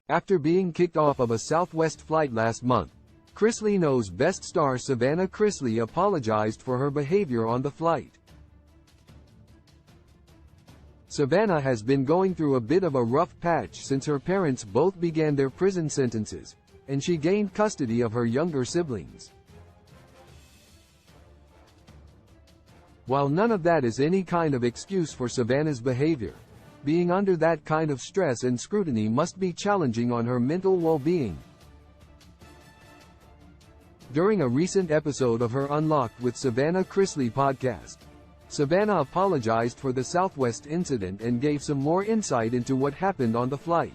After being kicked off of a Southwest flight last month, Chrisley Knows Best star Savannah Chrisley apologized for her behavior on the flight. Savannah has been going through a bit of a rough patch since her parents both began their prison sentences, and she gained custody of her younger siblings. While none of that is any kind of excuse for Savannah's behavior, being under that kind of stress and scrutiny must be challenging on her mental well-being. During a recent episode of her Unlocked with Savannah Chrisley podcast, Savannah apologized for the Southwest incident and gave some more insight into what happened on the flight.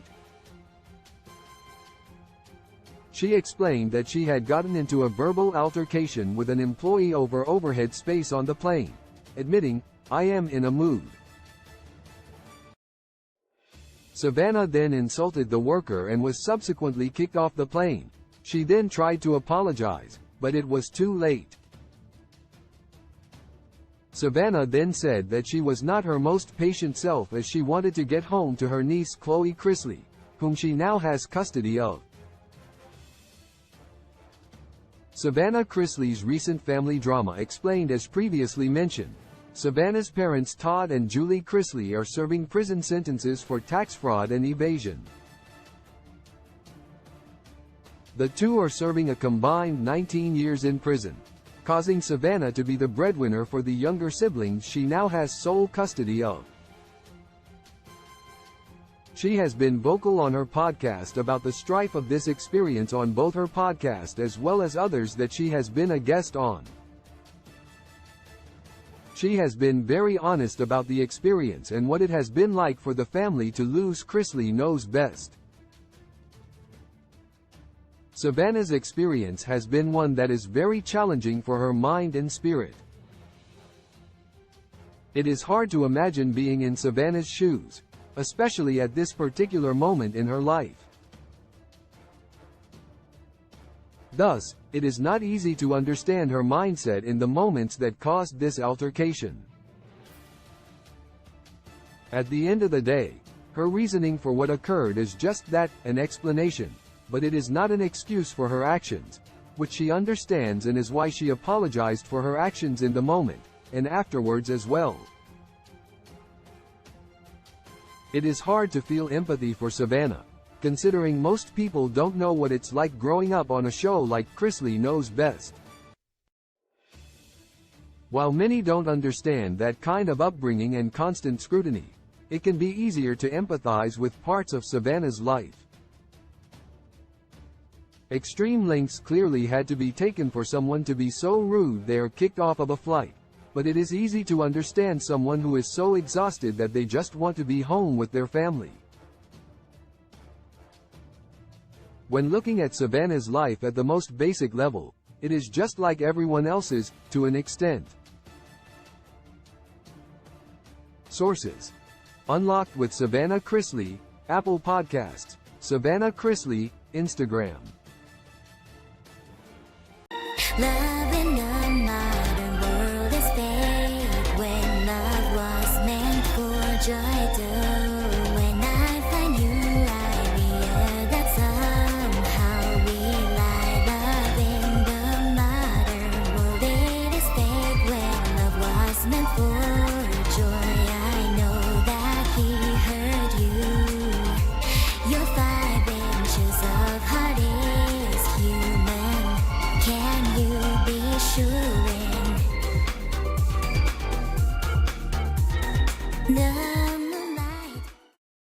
She explained that she had gotten into a verbal altercation with an employee over overhead space on the plane, admitting, "I am in a mood." Savannah then insulted the worker and was subsequently kicked off the plane. She then tried to apologize, but it was too late. Savannah then said that she was not her most patient self as she wanted to get home to her niece Chloe Chrisley, whom she now has custody of. Savannah Chrisley's recent family drama explained. As previously mentioned, Savannah's parents Todd and Julie Chrisley are serving prison sentences for tax fraud and evasion. The two are serving a combined 19 years in prison, causing Savannah to be the breadwinner for the younger siblings she now has sole custody of. She has been vocal on her podcast about the strife of this experience on both her podcast as well as others that she has been a guest on. She has been very honest about the experience and what it has been like for the family to lose Chrisley Knows Best. Savannah's experience has been one that is very challenging for her mind and spirit. It is hard to imagine being in Savannah's shoes, especially at this particular moment in her life. Thus, it is not easy to understand her mindset in the moments that caused this altercation. At the end of the day, her reasoning for what occurred is just that, an explanation, but it is not an excuse for her actions, which she understands, and is why she apologized for her actions in the moment, and afterwards as well. It is hard to feel empathy for Savannah, considering most people don't know what it's like growing up on a show like Chrisley Knows Best. While many don't understand that kind of upbringing and constant scrutiny, it can be easier to empathize with parts of Savannah's life. Extreme lengths clearly had to be taken for someone to be so rude they are kicked off of a flight, but it is easy to understand someone who is so exhausted that they just want to be home with their family. When looking at Savannah's life at the most basic level, it is just like everyone else's, to an extent. Sources: Unlocked with Savannah Chrisley, Apple Podcasts. Savannah Chrisley, Instagram. Love in a modern world is fake when love was meant for joy too. When I find you, I realize that somehow we lie. Love in the modern world, it is fake when love was meant for joy. I know that he hurt you. Your 5 inches of heart is human. Can you be sure? No.